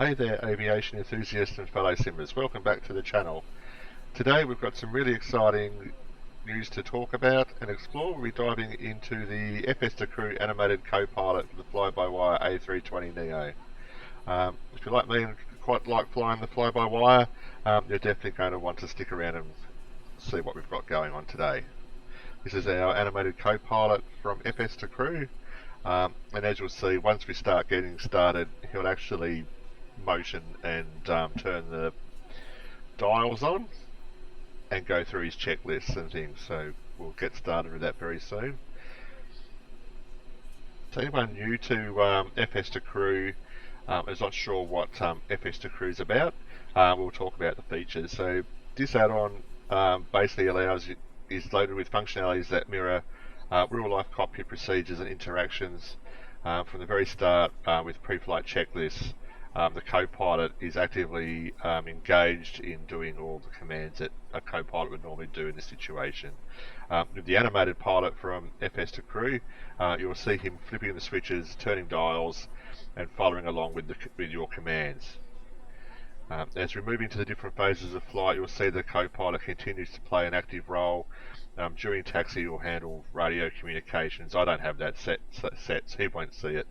Hey there aviation enthusiasts and fellow simmers, welcome back to the channel. Today we've got some really exciting news to talk about and explore. We'll be diving into the FS2CREW Animated Co-Pilot for the FlyByWire A320 Neo. If you like me and quite like flying the fly-by-wire, you're definitely going to want to stick around and see what we've got going on today. This is our animated co-pilot from FS2CREW, and as you'll see, once we start getting started, he'll actually motion and turn the dials on and go through his checklists and things, so we'll get started with that very soon. So anyone new to FS2CREW is not sure what FS2CREW is about, we'll talk about the features. So this add-on basically is loaded with functionalities that mirror real-life cockpit procedures and interactions. From the very start, with pre-flight checklists, the co-pilot is actively engaged in doing all the commands that a co-pilot would normally do in this situation. With the animated pilot from FS2CREW, you'll see him flipping the switches, turning dials, and following along with your commands. As we move into the different phases of flight, you'll see the co-pilot continues to play an active role. During taxi, you'll handle radio communications. I don't have that set, so he won't see it.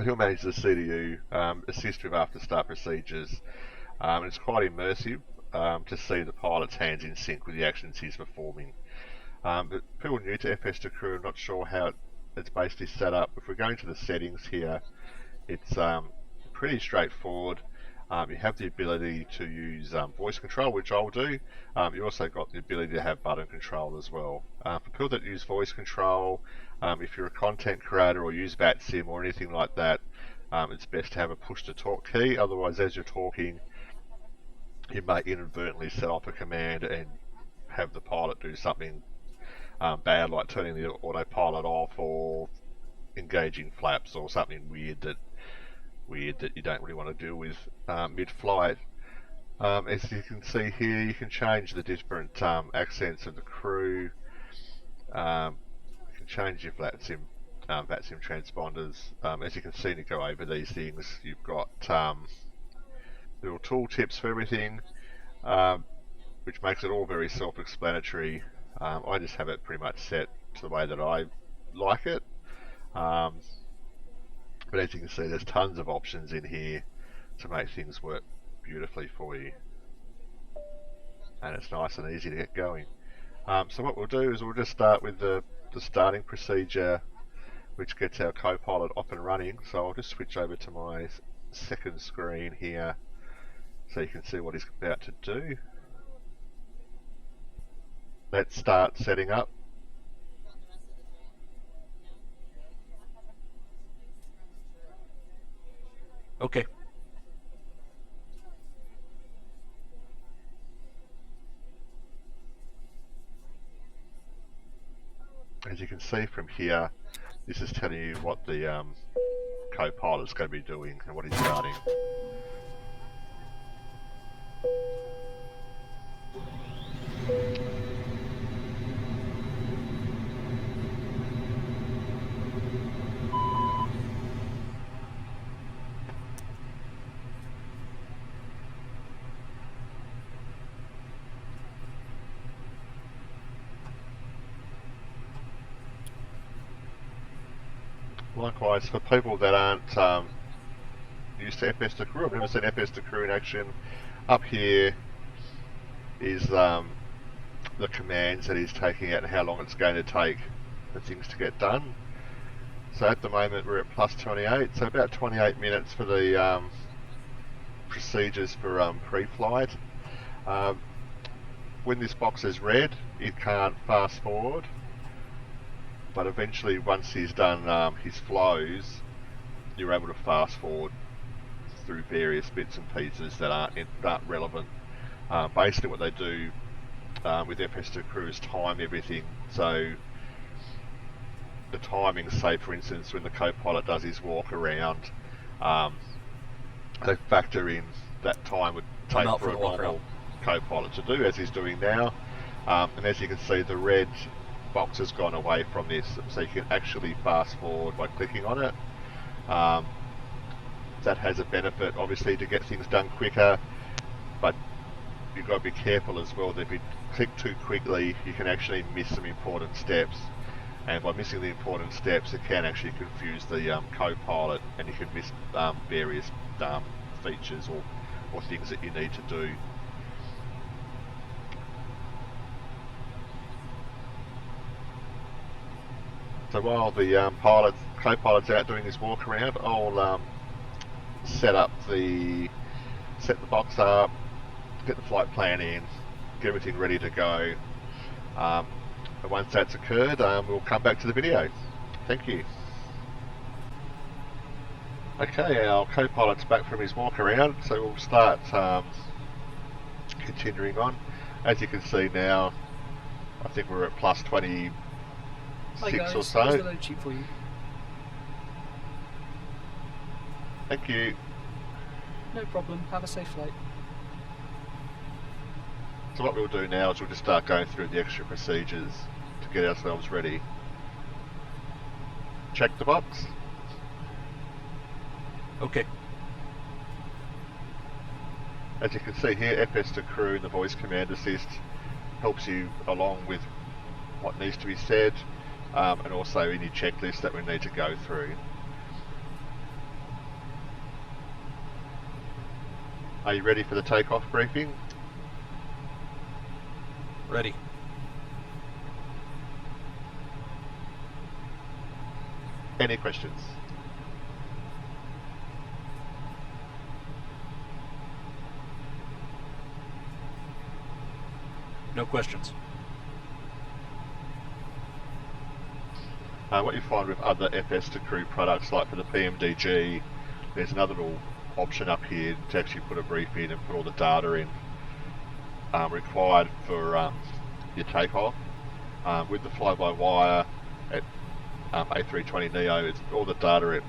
He'll manage the CDU, assist with after-start procedures, and it's quite immersive to see the pilot's hands in sync with the actions he's performing. But people new to FS2CREW are not sure how it's basically set up. If we're going to the settings here, it's pretty straightforward. You have the ability to use voice control, which I'll do. You also got the ability to have button control as well. For people that use voice control, if you're a content creator or use VATSIM or anything like that, it's best to have a push-to-talk key. Otherwise, as you're talking, you may inadvertently set off a command and have the pilot do something bad, like turning the autopilot off or engaging flaps or something weird that you don't really want to deal with mid-flight. As you can see here, you can change the different accents of the crew. You can change your VATSIM transponders. As you can see, to go over these things, you've got little tool tips for everything, which makes it all very self-explanatory. I just have it pretty much set to the way that I like it. But as you can see, there's tons of options in here to make things work beautifully for you. And it's nice and easy to get going. So what we'll do is we'll just start with the starting procedure, which gets our co-pilot up and running. So I'll just switch over to my second screen here so you can see what he's about to do. Let's start setting up. Okay. As you can see from here, this is telling you what the co-pilot's going to be doing and what he's starting. Likewise, for people that aren't used to FS2CREW, I've never seen FS2CREW in action, up here is the commands that he's taking out and how long it's going to take for things to get done. So at the moment we're at plus 28, so about 28 minutes for the procedures for pre-flight. When this box is red, it can't fast forward. But eventually, once he's done his flows, you're able to fast forward through various bits and pieces that aren't relevant. Basically, what they do with FS2CREW is time everything. So the timing, say for instance, when the co-pilot does his walk around, they factor in that time would take for a normal co-pilot to do, as he's doing now. And as you can see, the red box has gone away from this, so you can actually fast forward by clicking on it. That Co-Pilot has a benefit, obviously, to get things done quicker, but you've got to be careful as well that if you click too quickly, you can actually miss some important steps. And by missing the important steps, it can actually confuse the Co-Pilot, and you can miss various features or things that you need to do. So while the Co-Pilot's out doing his walk around, I'll set the box up, get the flight plan in, get everything ready to go. And once that's occurred, we'll come back to the video. Thank you. Okay, our Co-Pilot's back from his walk around, so we'll start continuing on. As you can see now, I think we're at plus 26 Hi guys, or so. here's the load sheet for you. Thank you. No problem, have a safe flight. So what we'll do now is we'll just start going through the extra procedures to get ourselves ready. Check the box. Okay. As you can see here, FS2CREW and the voice command assist helps you along with what needs to be said, and also any checklist that we need to go through. Are you ready for the takeoff briefing? Ready. Any questions? No questions. What you find with other FS2CREW products, like for the PMDG, there's another little option up here to actually put a brief in and put all the data in required for your takeoff. With the fly-by-wire at A320 Neo, it's all the data it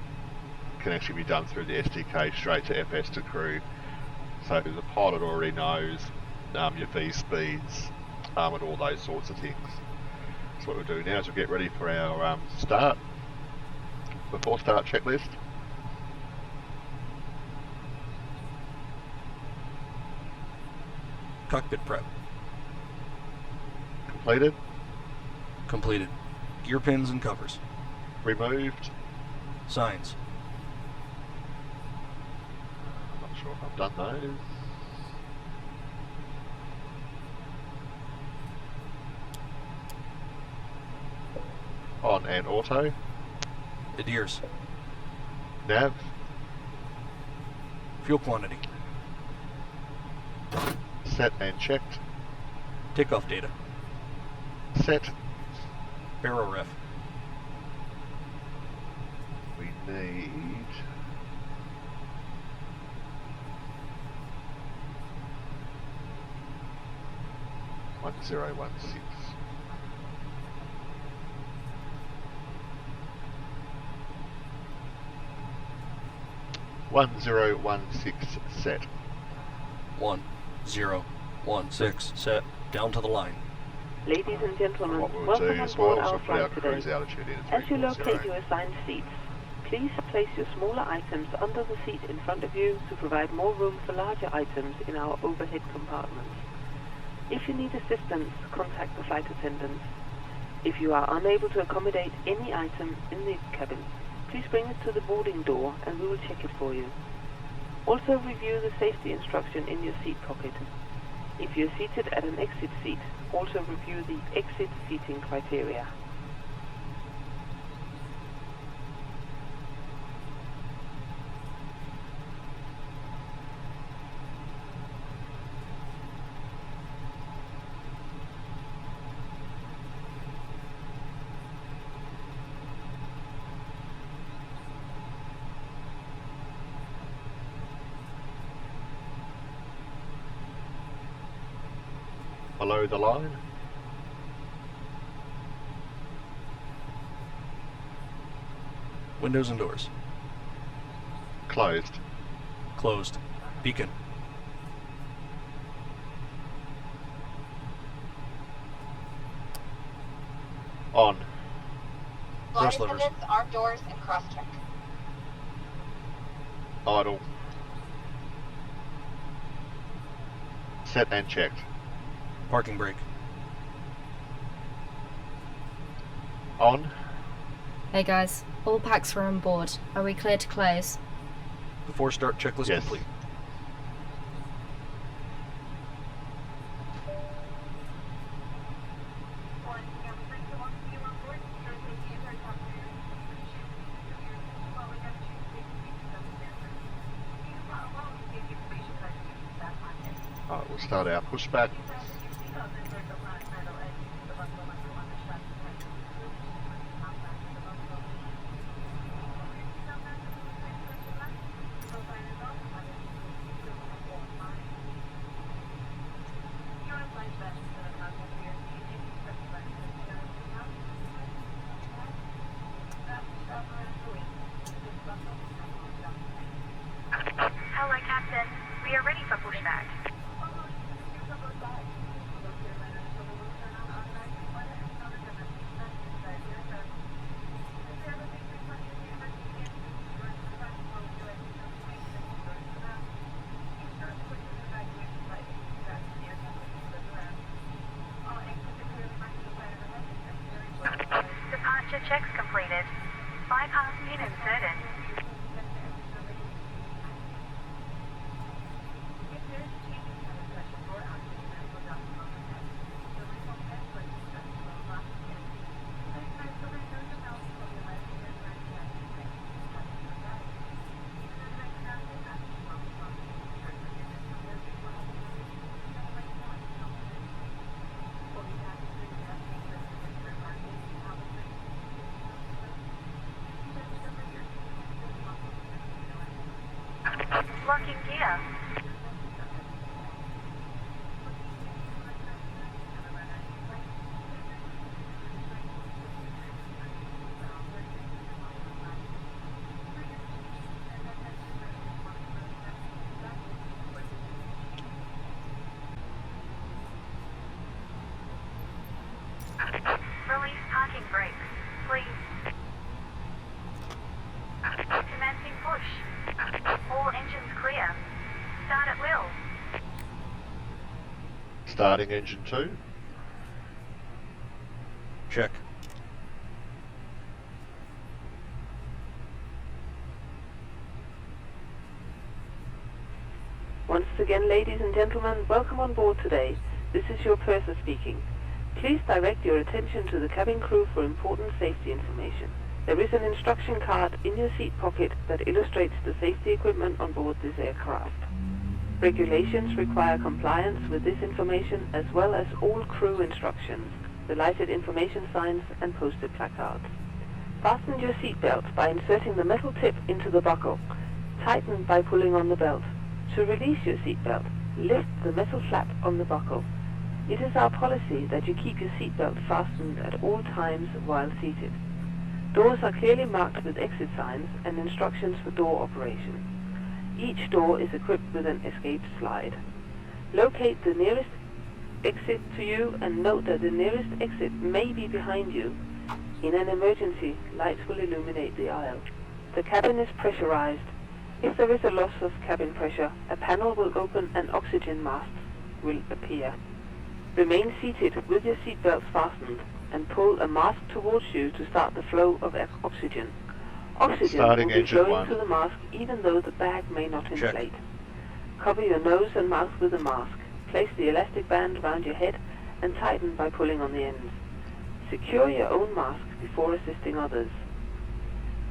can actually be done through the SDK straight to FS2CREW. So the pilot already knows your V speeds and all those sorts of things. So what we'll do now is we'll get ready for our start. Before start checklist. Cockpit prep. Completed. Completed. Gear pins and covers. Removed. Signs. Not sure if I've done those. On and auto. Adheres. Nav. Fuel quantity. Set and checked. Takeoff data. Set. Barrel ref. We need... One 1016. set. 1016 set. Down to the line. Ladies and gentlemen, What we'll welcome do on as well board is our we'll put our flight cruise today. altitude in at As you 340. locate your assigned seats, please place your smaller items under the seat in front of you to provide more room for larger items in our overhead compartments. If you need assistance, contact the flight attendants. If you are unable to accommodate any item in the cabin, please bring it to the boarding door and we will check it for you. Also review the safety instruction in your seat pocket. If you're seated at an exit seat, also review the exit seating criteria. Below the line. Windows and doors. Closed. Closed. Beacon. On. Cross Flight levers. attendants, arm doors, and cross check. idle, set and checked. Parking brake. On. Hey guys, all packs are on board. Are we clear to close? Before start checklist Yes. complete. Alright, we'll start our pushback. Hello, Captain. We are ready for pushback. Departure checks completed. Bypass pin inserted. Locking gear. Release parking brakes, please. Commencing push. All engines clear. Start at will. Starting engine 2. Check. Once again, ladies and gentlemen, welcome on board today. This is your purser speaking. Please direct your attention to the cabin crew for important safety information. There is an instruction card in your seat pocket that illustrates the safety equipment on board this aircraft. Regulations require compliance with this information as well as all crew instructions, the lighted information signs and posted placards. Fasten your seatbelt by inserting the metal tip into the buckle. Tighten by pulling on the belt. To release your seatbelt, lift the metal flap on the buckle. It is our policy that you keep your seatbelt fastened at all times while seated. Doors are clearly marked with exit signs and instructions for door operation. Each door is equipped with an escape slide. Locate the nearest exit to you and note that the nearest exit may be behind you. In an emergency, lights will illuminate the aisle. The cabin is pressurized. If there is a loss of cabin pressure, a panel will open and oxygen masks will appear. Remain seated with your seatbelts fastened and pull a mask towards you to start the flow of oxygen. Oxygen Starting will be engine flowing 1. to the mask even though the bag may not inflate. Cover your nose and mouth with a mask. Place the elastic band around your head and tighten by pulling on the ends. Secure your own mask before assisting others.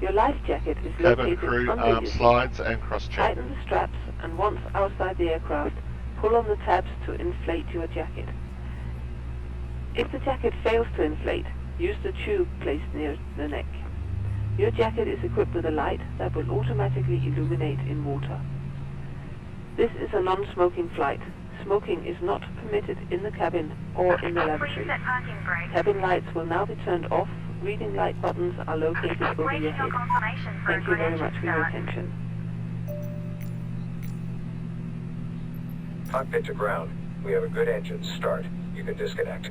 Your life jacket is Cabin located crew under arm your slides and cross-check. Tighten the straps and once outside the aircraft, pull on the tabs to inflate your jacket. If the jacket fails to inflate, use the tube placed near the neck. Your jacket is equipped with a light that will automatically illuminate in water. This is a non-smoking flight. Smoking is not permitted in the cabin or in the Please lavatory. set parking brakes. Cabin lights will now be turned off. Reading light buttons are located over Waiting your your head. confirmation for a Thank you good very engine much for your start. attention. Cockpit to ground. We have a good engine start. You can disconnect.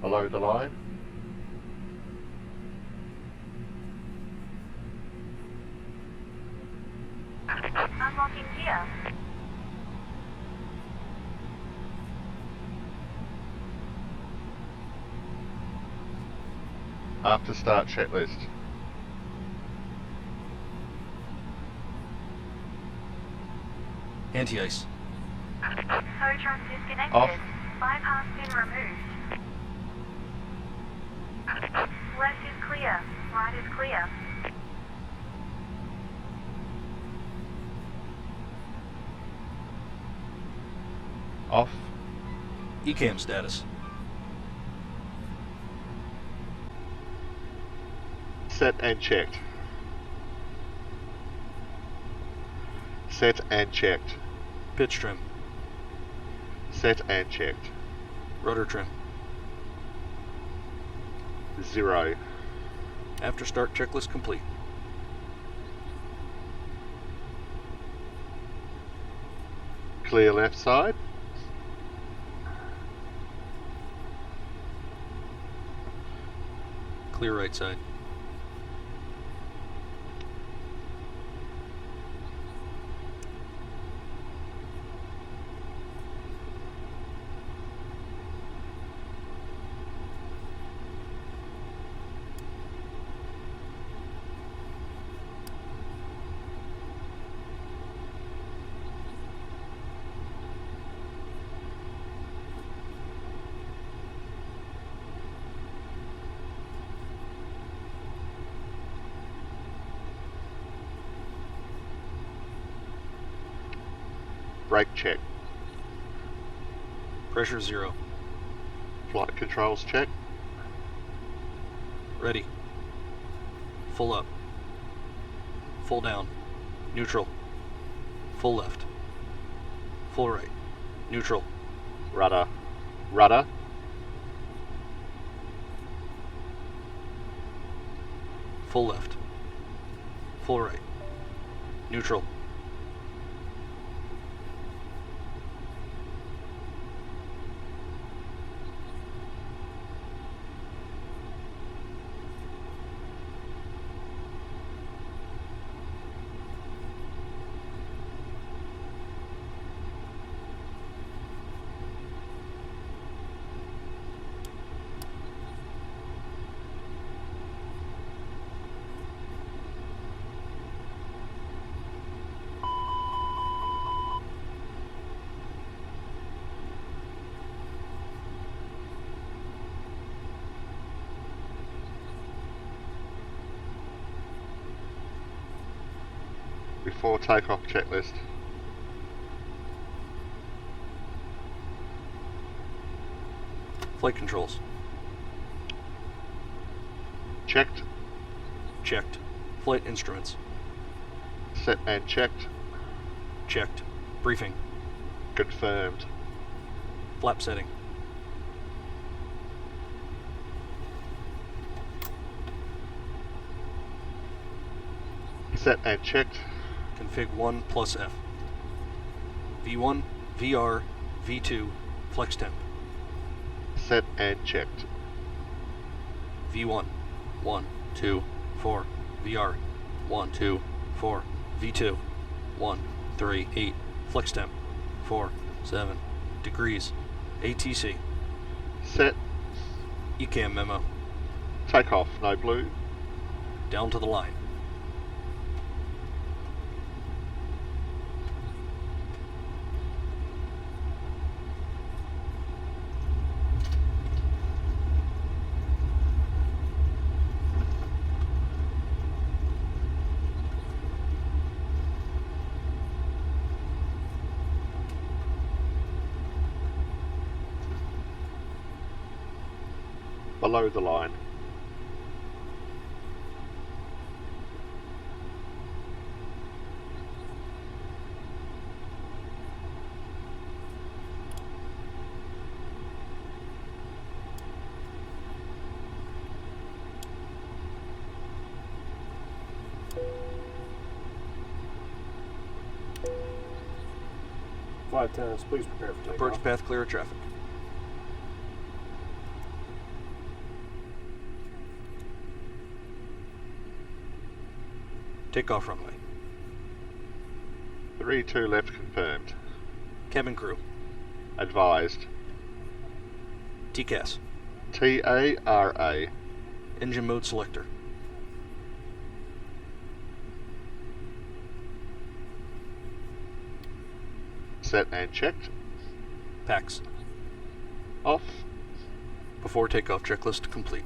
below the line. Unlocking gear. After start checklist. Anti-ice. Tow truck disconnected. Off. Bypass pin removed. Left is clear. Right is clear. Off. ECAM status. Set and checked. Set and checked. Pitch trim. Set and checked. Rudder trim. 0. After start checklist complete. Clear left side. Clear right side. Brake check. Pressure 0. Flight controls check. Ready. Full up. Full down. Neutral. Full left. Full right. Neutral. Rudder. Rudder. Full left. Full right. Neutral. Before takeoff checklist. Flight controls. Checked. Checked. Flight instruments. Set and checked. Checked. Briefing. Confirmed. Flap setting. Set and checked. Config 1 plus F. V1, VR, V2, flex temp. Set and checked. V1, 1, 2, 4, VR, 1, 2, 4, V2, 1, 3, 8, flex temp, 4, 7, degrees, ATC, Set. ECAM memo, Takeoff. No blue. down to the line. Below the line. Flight attendants, please prepare for takeoff. Approach path clear of traffic. Takeoff runway. 32 left confirmed. Cabin crew. Advised. TCAS. TARA. Engine mode selector. Set and checked. PAX. Off. Before takeoff checklist complete.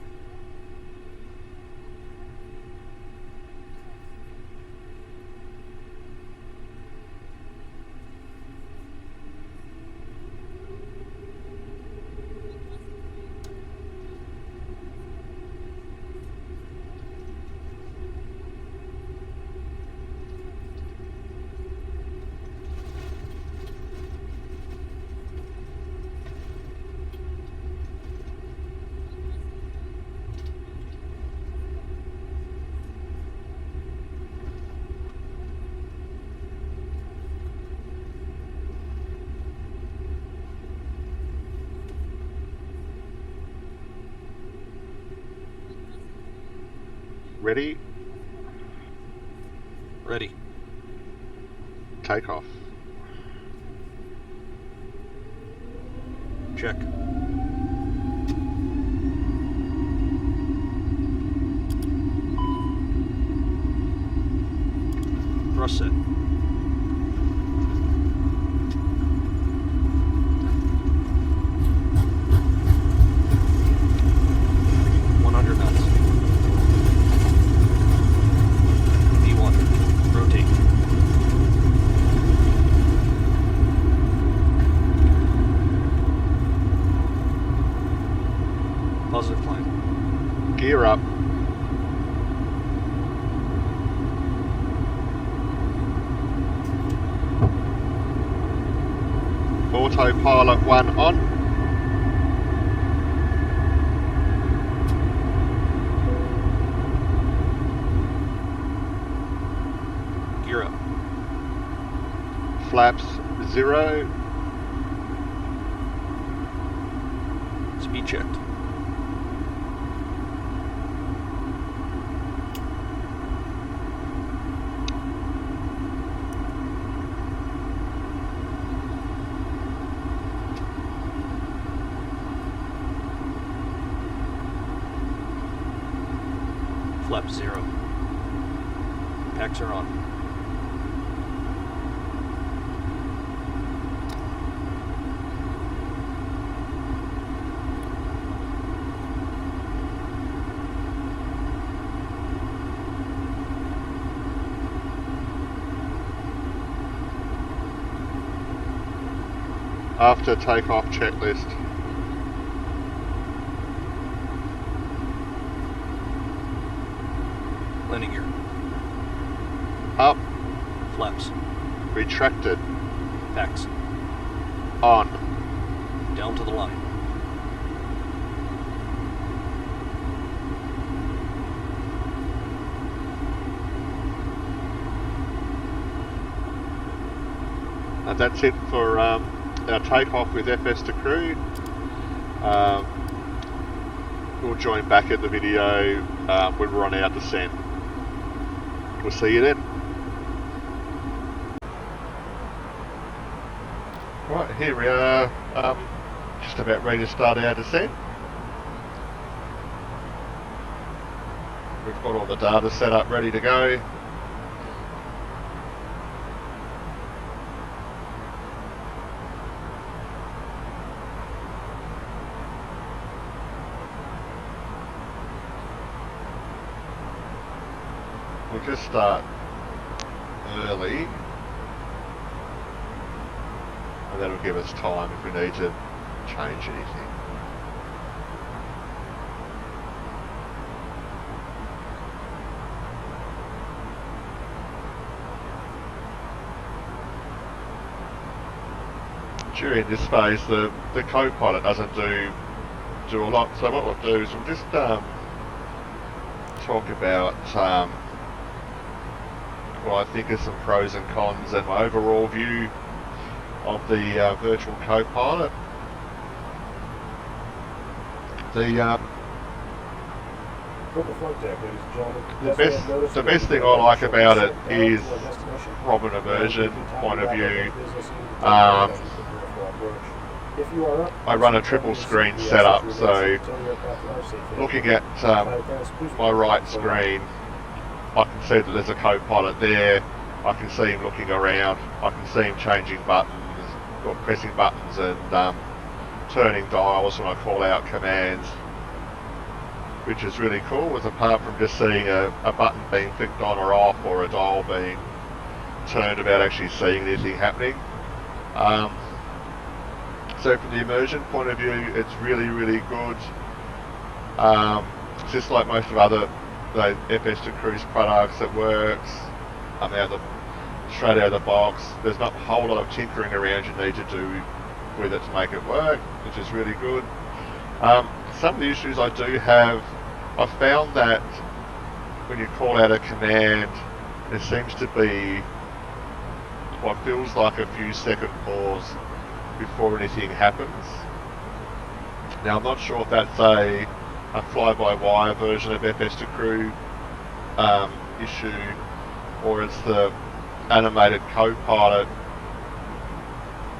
Ready. Ready. Takeoff. Check. Thrust set. Positive climb. Gear up. Autopilot 1 on. Gear up. Flaps 0. Speed checked. Flap 0. Packs are on. After takeoff checklist. Landing gear. Up. Flaps. Retracted. Packs. On. Down to the line. And that's it for our takeoff with FS2CREW. We'll join back at the video when we're on our descent. We'll see you then. Right, here we are, just about ready to start our descent. We've got all the data set up, ready to go. We'll just start early, and that'll give us time if we need to change anything. During this phase, the co-pilot doesn't do a lot, so what we'll do is we'll just talk about what I think are some pros and cons and my overall view of the virtual co-pilot. The best thing I like about it is, from an immersion point of view, I run a triple screen setup, so looking at my right screen, I can see that there's a co-pilot there. I can see him looking around. I can see him changing buttons, or pressing buttons, and turning dials when I call out commands, which is really cool, as apart from just seeing a button being flicked on or off, or a dial being turned without actually seeing anything happening. So from the immersion point of view, it's really, really good. Just like most of other FS2CREW's products, it works straight out of the box. There's not a whole lot of tinkering around you need to do with it to make it work, which is really good. Some of the issues I do have, I found that when you call out a command, there seems to be what feels like a few second pause before anything happens. Now I'm not sure if that's a fly-by-wire version of FS2CREW issue, or it's the animated co-pilot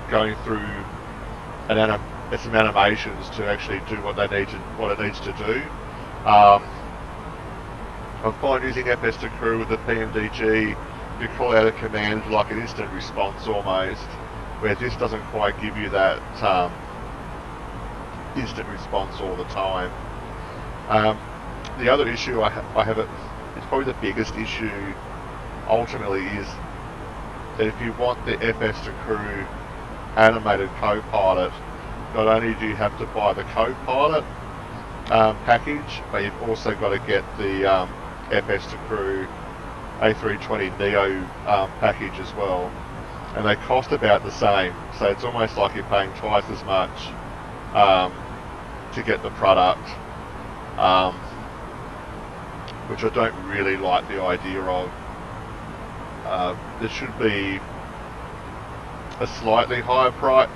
going through some animations to actually do what it needs to do. I'm fine using FS2CREW with the PMDG. You call out a command like an instant response almost, where this doesn't quite give you that instant response all the time. The other issue I have, it's probably the biggest issue ultimately, is that if you want the FS2CREW animated co-pilot, not only do you have to buy the co-pilot package, but you've also got to get the FS2CREW A320 Neo package as well, and they cost about the same, so it's almost like you're paying twice as much to get the product, which I don't really like the idea of. There should be a slightly higher price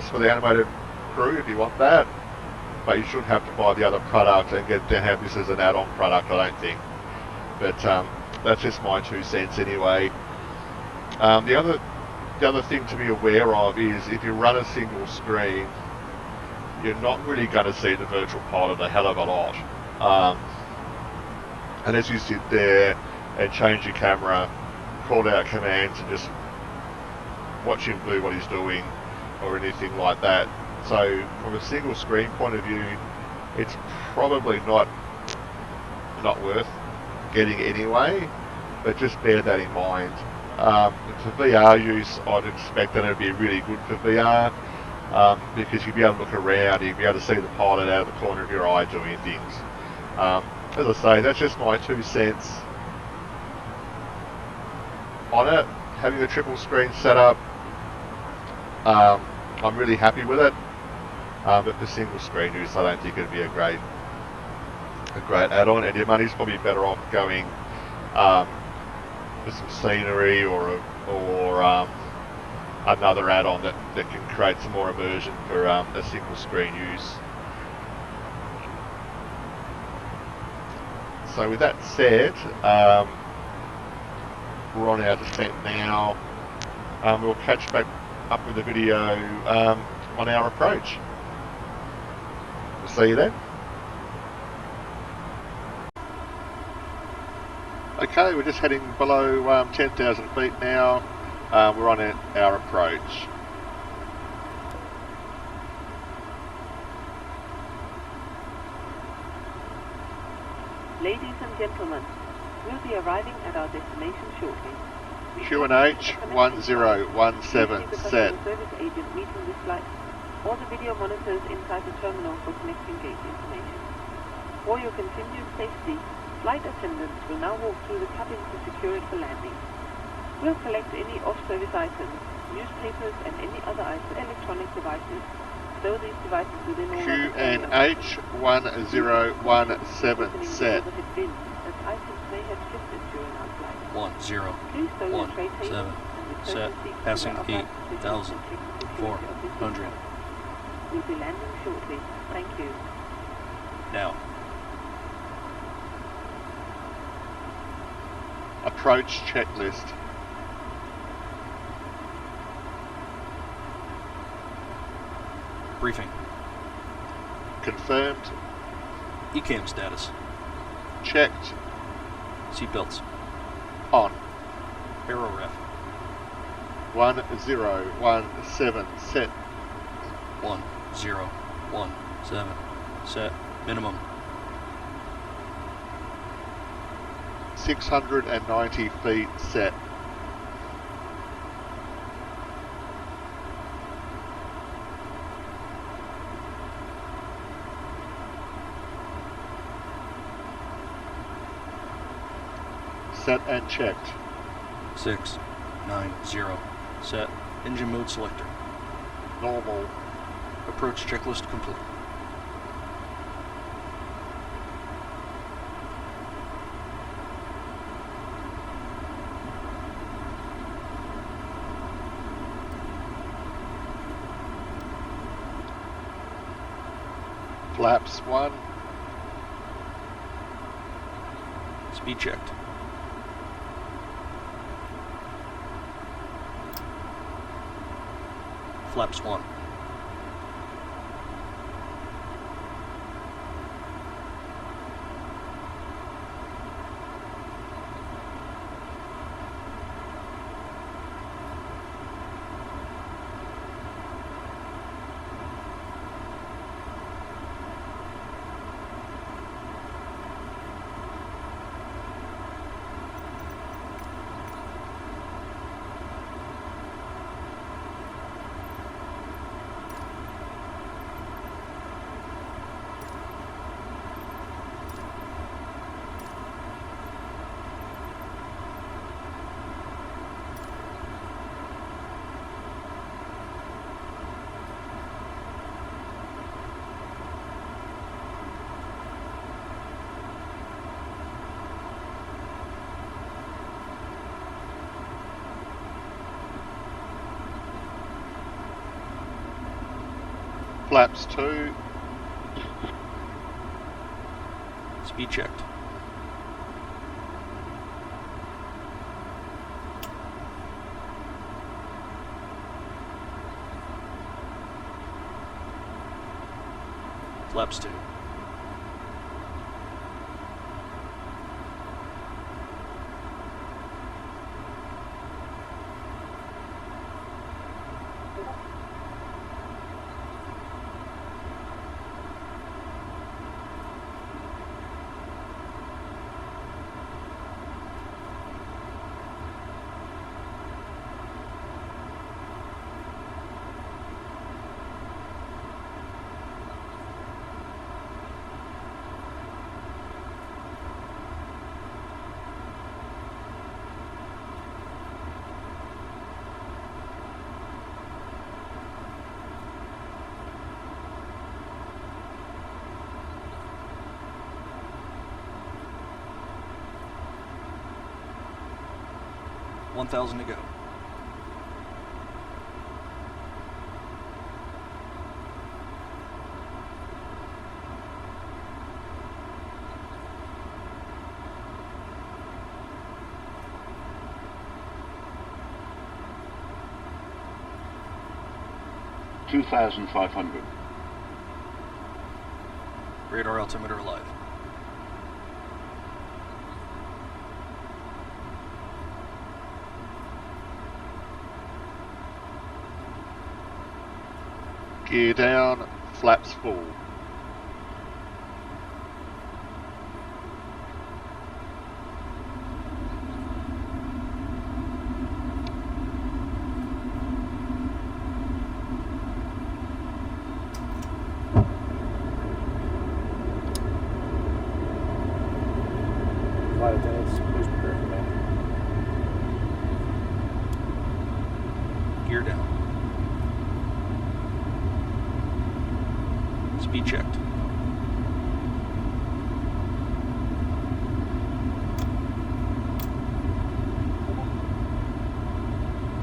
for the animated crew if you want that, but you shouldn't have to buy the other product and have this as an add-on product, I don't think. But that's just my 2 cents anyway. The other thing to be aware of is, if you run a single screen, you're not really going to see the virtual pilot a hell of a lot. And as you sit there and change your camera, call out commands, and just watch him do what he's doing, or anything like that. So from a single screen point of view, it's probably not worth getting anyway, but just bear that in mind. For VR use, I'd expect that it'd be really good for VR, because you'll be able to look around, you'll be able to see the pilot out of the corner of your eye doing things. As I say, that's just my 2 cents on it. Having a triple screen setup, I'm really happy with it, but for single screen use, I don't think it'd be a great add-on, and your money's probably better off going for some scenery or another add-on that can create some more immersion for a single screen use. So with that said, we're on our descent now. We'll catch back up with the video on our approach. We'll see you then. Okay, we're just heading below 10,000 feet now. We're on our approach. Ladies and gentlemen, we'll be arriving at our destination shortly. QNH 1017 set. The service agent meeting this flight, or the video monitors inside the terminal for connecting gate information. For your continued safety, flight attendants will now walk through the cabin to secure it for landing. We'll collect any off-service items, newspapers, and any other electronic devices. Stow these devices within all QNH 1017 set. As items may have shifted during our flight. 1017 set, passing 8,400. We'll be landing shortly. Thank you. Now. Approach checklist. Briefing. Confirmed. ECAM status. Checked. Seatbelts. On. Aero ref. 1017 set. 1017. Set. Minimum. 690 feet set. Set and checked. 690. Set. Engine mode selector. Normal. Approach checklist complete. Flaps 1. Speed checked. Flaps 1. Flaps 2. Speed checked. Flaps 2. $1,000 to go. $2,500. Radar altimeter alive. Gear down, flaps full. Flight attendants, please prepare for landing. Gear down. Speed checked.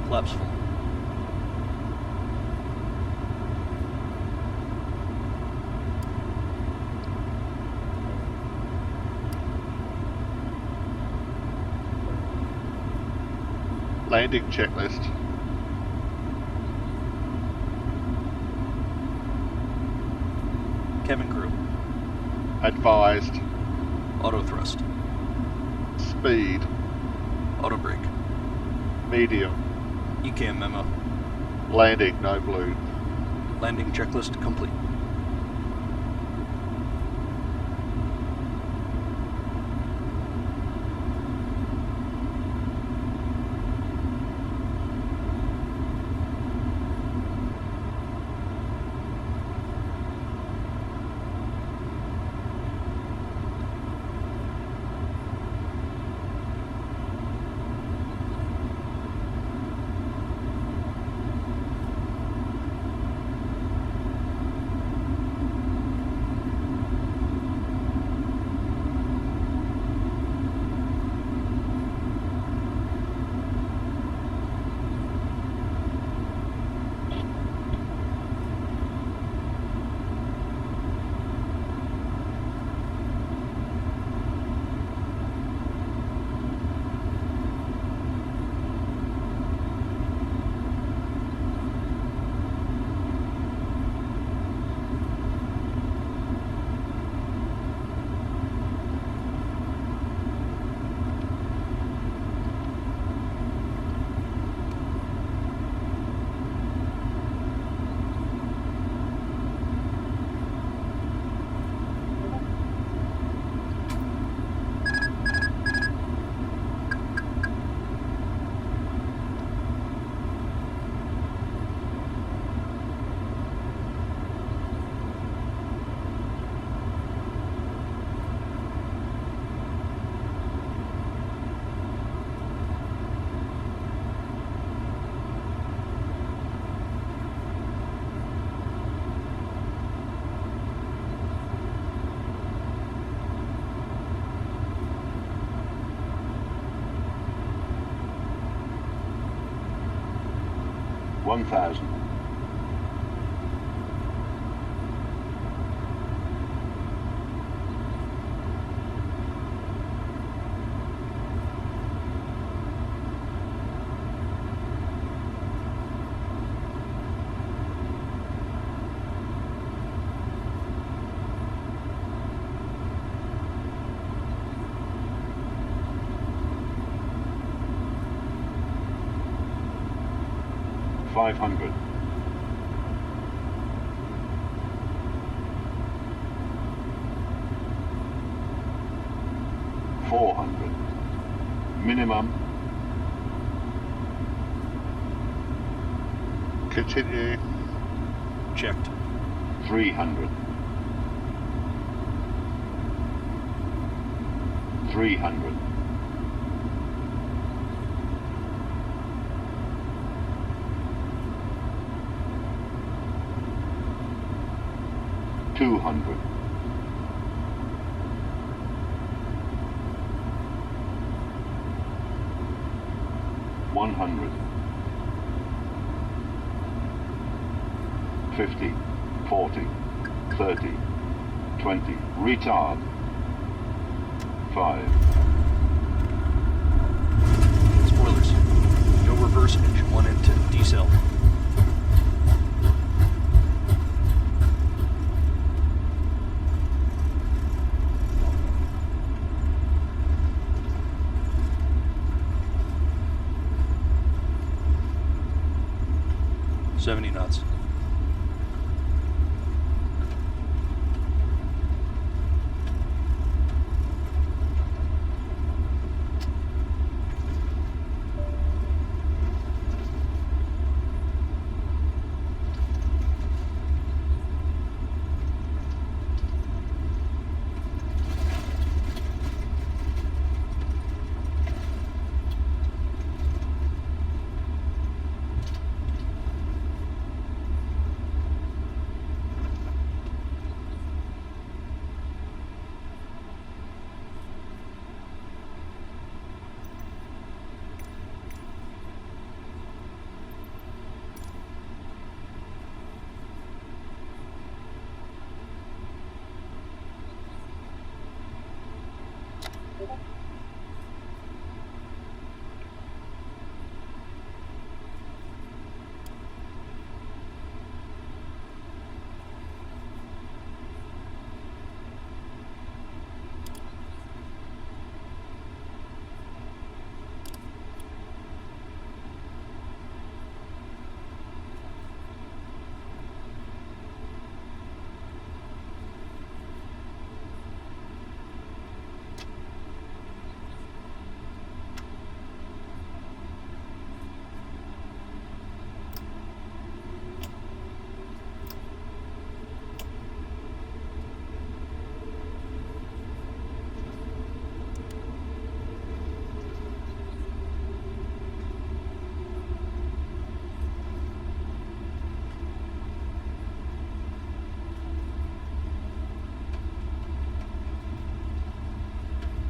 Flaps full. Landing checklist. Cabin crew. Advised. Auto thrust. Speed. Auto brake. Medium. ECAM memo. Landing, no blue. Landing checklist complete. One thousand. $500. $400. Minimum. Continue. Checked. 300. 300. $200. $100. 50, 40, 30, 20. Retard. 5. Spoilers. No reverse engine 1 and 2. Decel. $70 knots.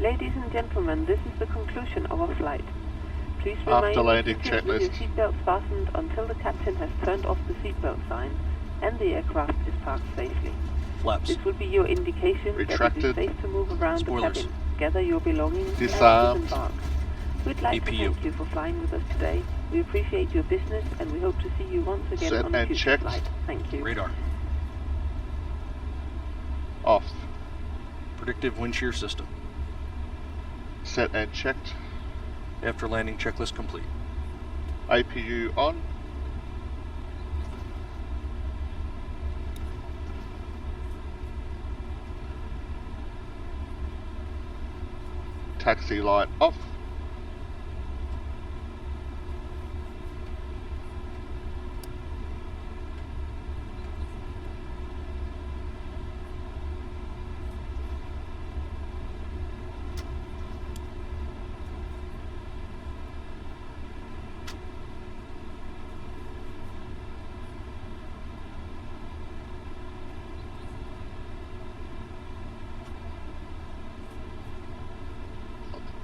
Ladies and gentlemen, this is the conclusion of our flight. Please After remain landing seated with your checklist. seatbelts fastened until the captain has turned off the seatbelt sign and the aircraft is parked safely. Flaps. This will be your indication that it Retracted. is safe to move around Spoilers. the cabin, gather your belongings, Disarmed. and disembark. We'd like to APU. thank you for flying with us today. We appreciate your business and we hope to see you once again Set on a and future checked. flight. Thank you. Radar. Off. Predictive wind shear system. Set and checked. After landing checklist complete. APU on. Taxi light off.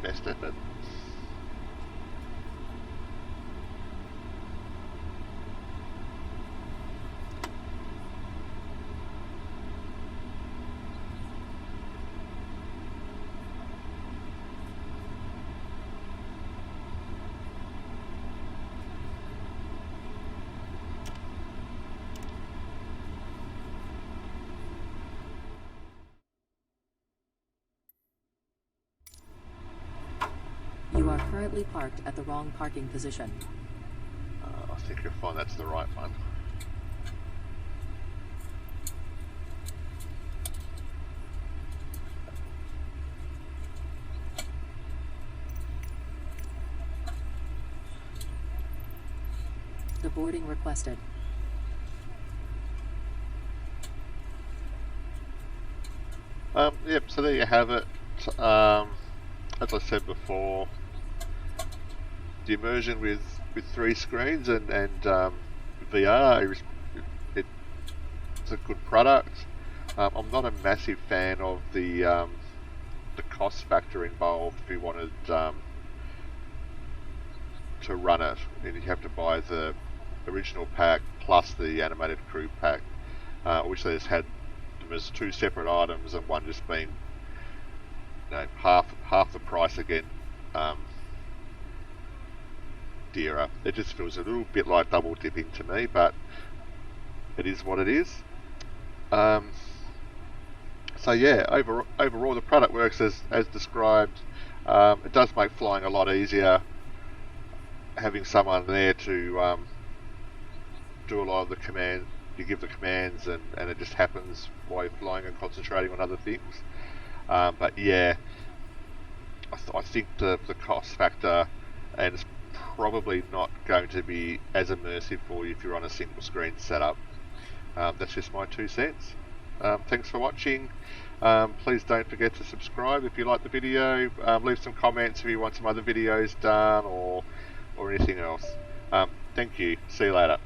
Best effort. You are currently parked at the wrong parking position. I think you'll find that's the right one. The boarding requested. Yep, so there you have it. As I said before, the Immersion with 3 screens and VR, it's a good product. I'm not a massive fan of the cost factor involved if you wanted to run it. And you have to buy the original pack plus the animated crew pack, which they just had them as 2 separate items and one just being half the price again, dearer. It just feels a little bit like double dipping to me, but it is what it is. So yeah, overall the product works as described. It does make flying a lot easier having someone there to do a lot of the command. You give the commands and it just happens while you're flying and concentrating on other things. But yeah, I think the cost factor, and it's probably not going to be as immersive for you if you're on a single screen setup. That's just my 2 cents. Thanks for watching. Please don't forget to subscribe if you like the video. Leave some comments if you want some other videos done or anything else. Thank you. See you later.